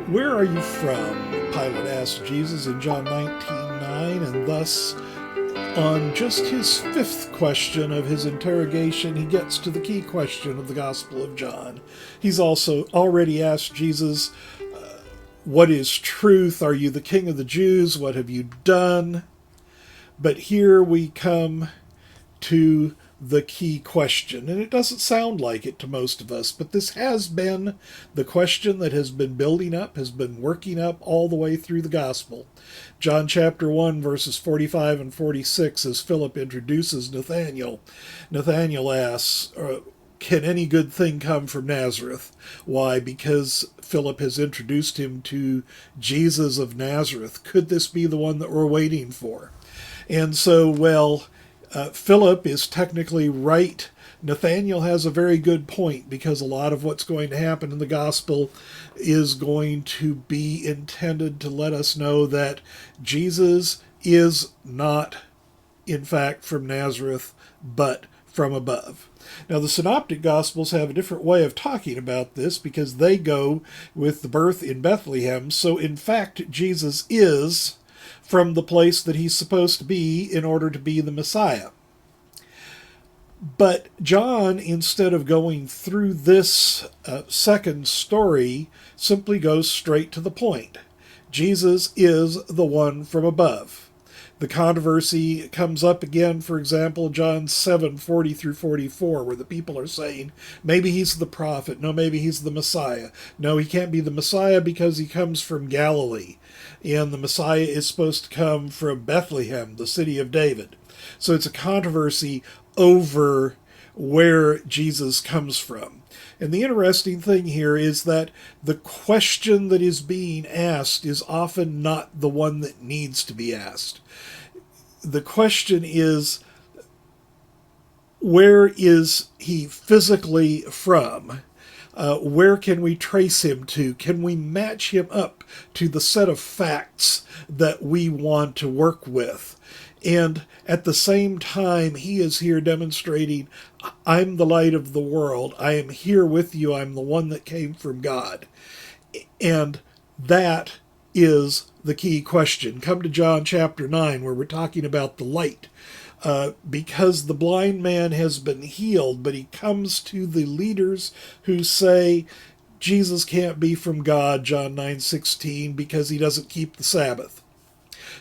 "Where are you from?" Pilate asked Jesus in John 19:9, and thus, on just his fifth question of his interrogation, he gets to the key question of the Gospel of John. He's also already asked Jesus, "What is truth? Are you the King of the Jews? What have you done?" But here we come to the key question, and it doesn't sound like it to most of us, but this has been the question that has been building up, has been working up all the way through the gospel. John chapter 1, verses 45 and 46, as Philip introduces Nathanael, Nathanael asks, "Can any good thing come from Nazareth?" Why? Because Philip has introduced him to Jesus of Nazareth. Could this be the one that we're waiting for? And so, Philip is technically right. Nathanael has a very good point, because a lot of what's going to happen in the gospel is going to be intended to let us know that Jesus is not, in fact, from Nazareth, but from above. Now, the Synoptic Gospels have a different way of talking about this, because they go with the birth in Bethlehem. So, in fact, Jesus is from the place that he's supposed to be in order to be the Messiah. But John, instead of going through this second story, simply goes straight to the point. Jesus is the one from above. The controversy comes up again, for example, John 7:40 through 44, where the people are saying, maybe he's the prophet, no, maybe he's the Messiah. No, he can't be the Messiah because he comes from Galilee, and the Messiah is supposed to come from Bethlehem, the city of David. So it's a controversy over where Jesus comes from. And the interesting thing here is that the question that is being asked is often not the one that needs to be asked. The question is, where is he physically from? Where can we trace him to? Can we match him up to the set of facts that we want to work with? And at the same time, he is here demonstrating, I'm the light of the world. I am here with you. I'm the one that came from God. And that is the key question. Come to John chapter 9, where we're talking about the light. Because the blind man has been healed, but he comes to the leaders who say, Jesus can't be from God, John 9:16, because he doesn't keep the Sabbath.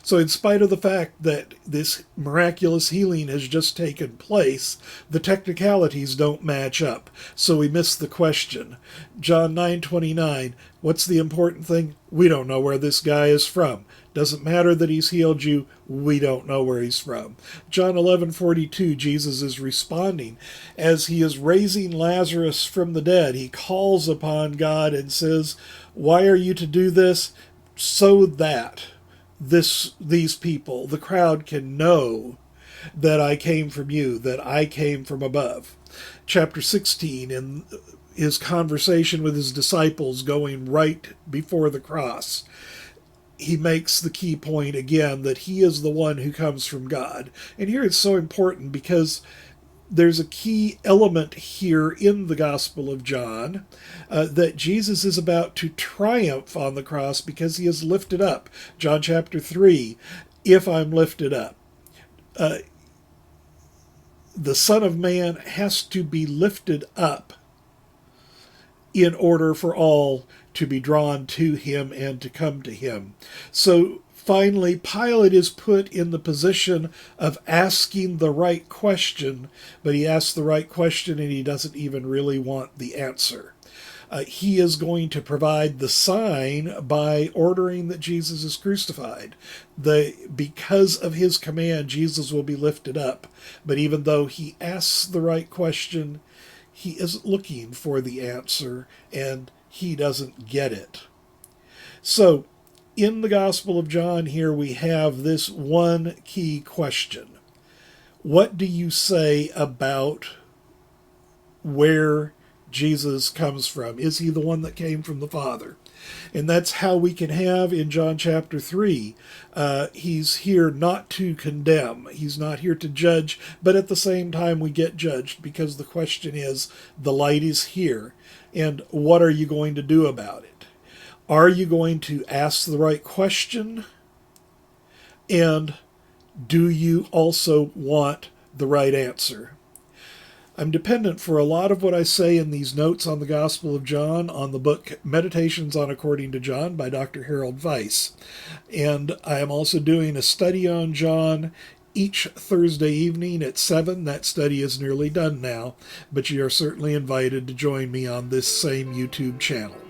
So in spite of the fact that this miraculous healing has just taken place, the technicalities don't match up. So we miss the question. John 9:29, what's the important thing? We don't know where this guy is from. Doesn't matter that he's healed you, we don't know where he's from. John 11:42, Jesus is responding. As he is raising Lazarus from the dead, he calls upon God and says, why are you to do this? So that these people, the crowd, can know that I came from you, that I came from above. Chapter 16, in his conversation with his disciples going right before the cross, he makes the key point again that he is the one who comes from God. And here it's so important because there's a key element here in the Gospel of John that Jesus is about to triumph on the cross because he is lifted up. John chapter 3, if I'm lifted up. The Son of Man has to be lifted up in order for all to be drawn to him and to come to him. So finally, Pilate is put in the position of asking the right question, but he asks the right question and he doesn't even really want the answer. He is going to provide the sign by ordering that Jesus is crucified. Because of his command, Jesus will be lifted up. But even though he asks the right question, he isn't looking for the answer, and he doesn't get it. So, in the Gospel of John here, we have this one key question. What do you say about where Jesus comes from? Is he the one that came from the Father? And that's how we can have in John chapter 3, he's here not to condemn. He's not here to judge, but at the same time we get judged because the question is, the light is here, and what are you going to do about it? Are you going to ask the right question? And do you also want the right answer? I'm dependent for a lot of what I say in these notes on the Gospel of John on the book Meditations on According to John by Dr. Herold Weiss. And I am also doing a study on John each Thursday evening at 7. That study is nearly done now, but you are certainly invited to join me on this same YouTube channel.